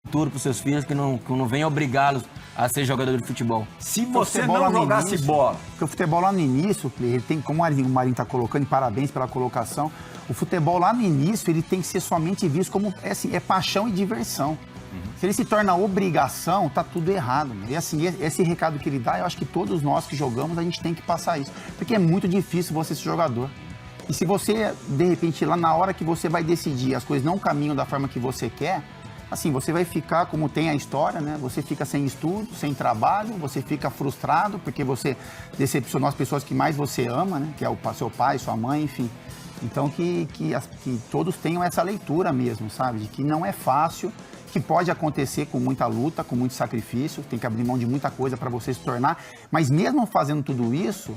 futuro para os seus filhos, que não venha obrigá-los a ser jogador de futebol. Se você não jogasse bola... Porque o futebol lá no início, ele tem, como o Marinho está colocando, e parabéns pela colocação, o futebol lá no início, ele tem que ser somente visto como, assim, é paixão e diversão. Se ele se torna obrigação, tá tudo errado. E assim, esse recado que ele dá, eu acho que todos nós que jogamos, a gente tem que passar isso. Porque é muito difícil você ser jogador. E se você, de repente, lá na hora que você vai decidir, as coisas não caminham da forma que você quer, assim, você vai ficar, como tem a história, né? Você fica sem estudo, sem trabalho, você fica frustrado, porque você decepcionou as pessoas que mais você ama, né? Que é o seu pai, sua mãe, enfim. Então, que todos tenham essa leitura mesmo, sabe? De que não é fácil, que pode acontecer com muita luta, com muito sacrifício, tem que abrir mão de muita coisa para você se tornar, mas mesmo fazendo tudo isso,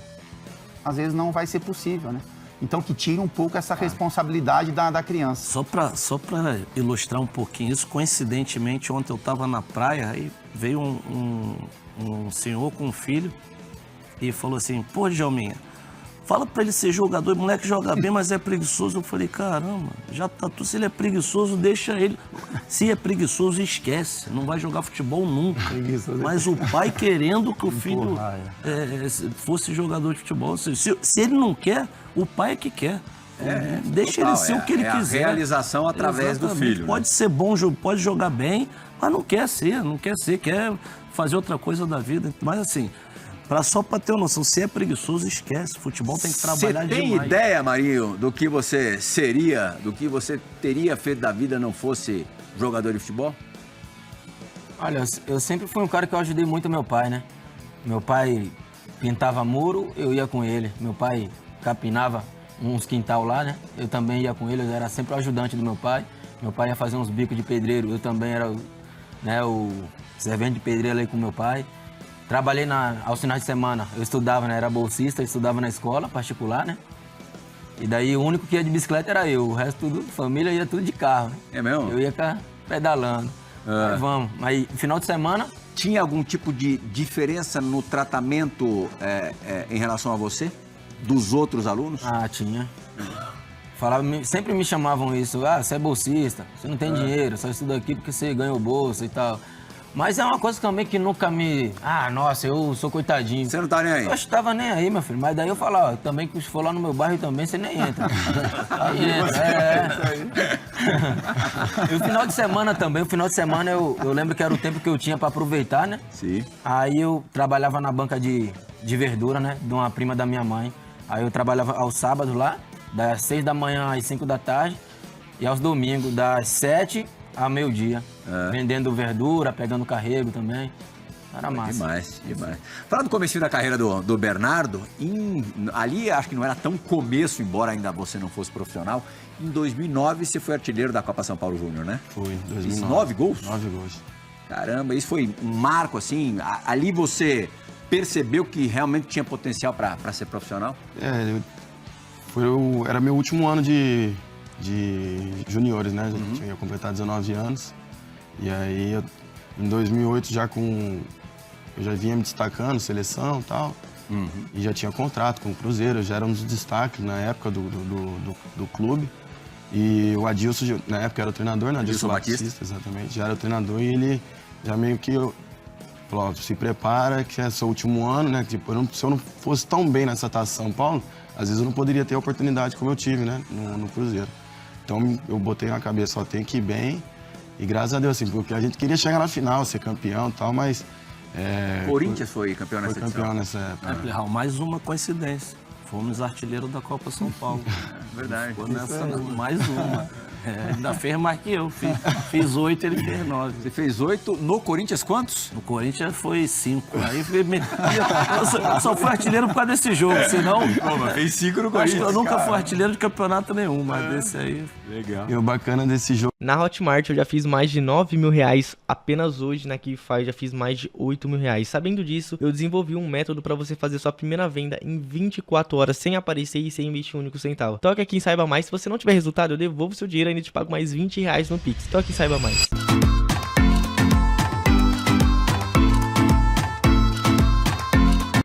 às vezes não vai ser possível, né? Então que tire um pouco essa responsabilidade da criança. Só para ilustrar um pouquinho isso, coincidentemente ontem eu estava na praia e veio um senhor com um filho e falou assim, pô, Djalminha, fala pra ele ser jogador, o moleque joga bem, mas é preguiçoso. Eu falei, caramba, já tá tudo. Se ele é preguiçoso, deixa ele. Se é preguiçoso, esquece. Não vai jogar futebol nunca. Mas o pai querendo que o filho fosse jogador de futebol. Se ele não quer, o pai é que quer. Deixa ele ser o que ele quiser. A realização através do filho. Pode ser bom, pode jogar bem, mas não quer ser, quer fazer outra coisa da vida. Mas assim... Só para ter uma noção, se é preguiçoso, esquece. Futebol tem que trabalhar demais. Você tem ideia, Marinho, do que você seria, do que você teria feito da vida não fosse jogador de futebol? Olha, eu sempre fui um cara que eu ajudei muito meu pai, né? Meu pai pintava muro, eu ia com ele. Meu pai capinava uns quintal lá, né? Eu também ia com ele, eu era sempre o ajudante do meu pai. Meu pai ia fazer uns bicos de pedreiro, eu também era o servente de pedreiro aí com meu pai. Trabalhei aos finais de semana, eu estudava, né? Era bolsista, eu estudava na escola particular, né? E daí o único que ia de bicicleta era eu, o resto tudo, família ia tudo de carro, né? É mesmo? Eu ia pedalando. Aí vamos, mas final de semana... Tinha algum tipo de diferença no tratamento em relação a você? Dos outros alunos? Ah, tinha. Sempre me chamavam isso, você é bolsista, você não tem dinheiro, só estuda aqui porque você ganhou bolsa e tal. Mas é uma coisa também que nunca me... nossa, eu sou coitadinho. Você não tá nem aí? Eu estava nem aí, meu filho. Mas daí eu falo, também que se for lá no meu bairro também, você nem entra. Aí entra, E o final de semana também, eu lembro que era o tempo que eu tinha para aproveitar, né? Sim. Aí eu trabalhava na banca de verdura, né? De uma prima da minha mãe. Aí eu trabalhava aos sábados lá, das 6 da manhã às 5 da tarde. E aos domingos, das 7 a meio-dia, vendendo verdura, pegando carrego também. Era massa. Demais. Falando do comecinho da carreira do Bernardo, ali acho que não era tão começo, embora ainda você não fosse profissional. Em 2009 você foi artilheiro da Copa São Paulo Júnior, né? Foi, em 2009. 9 gols? 9 gols. Caramba, isso foi um marco, assim, ali você percebeu que realmente tinha potencial para ser profissional? Era meu último ano de juniores, né? Eu tinha completado 19 anos. E aí, em 2008, eu já vinha me destacando, seleção e tal. E já tinha contrato com o Cruzeiro, eu já era um dos destaques na época do clube. E o Adilson, na época, era o treinador, né? Adilson Batista. Exatamente, já era o treinador e ele já meio que falou, se prepara, que é seu último ano, né? Tipo, se eu não fosse tão bem nessa Taça São Paulo, às vezes eu não poderia ter a oportunidade como eu tive, né? No Cruzeiro. Então, eu botei na cabeça, só tem que ir bem. E graças a Deus, assim, porque a gente queria chegar na final, ser campeão e tal, mas... Corinthians foi campeão nessa edição. Foi campeão nessa época. Mais uma coincidência. Fomos artilheiro da Copa São Paulo. Verdade. Ficou nessa, mais uma. Ainda fez mais que eu. Fiz 8, ele fez 9. Você fez 8. No Corinthians, quantos? No Corinthians foi 5. Aí eu só fui artilheiro por causa desse jogo, senão... Mas fez 5 no Acho Corinthians, que eu nunca fui artilheiro de campeonato nenhum, mas desse aí... Legal. E o bacana desse jogo... Na Hotmart eu já fiz mais de 9 mil reais, apenas hoje na Kify já fiz mais de 8 mil reais. Sabendo disso, eu desenvolvi um método para você fazer sua primeira venda em 24 horas, sem aparecer e sem investir um único centavo. Toque aqui em Saiba Mais, se você não tiver resultado, eu devolvo seu dinheiro e ainda te pago mais 20 reais no Pix. Toque em Saiba Mais.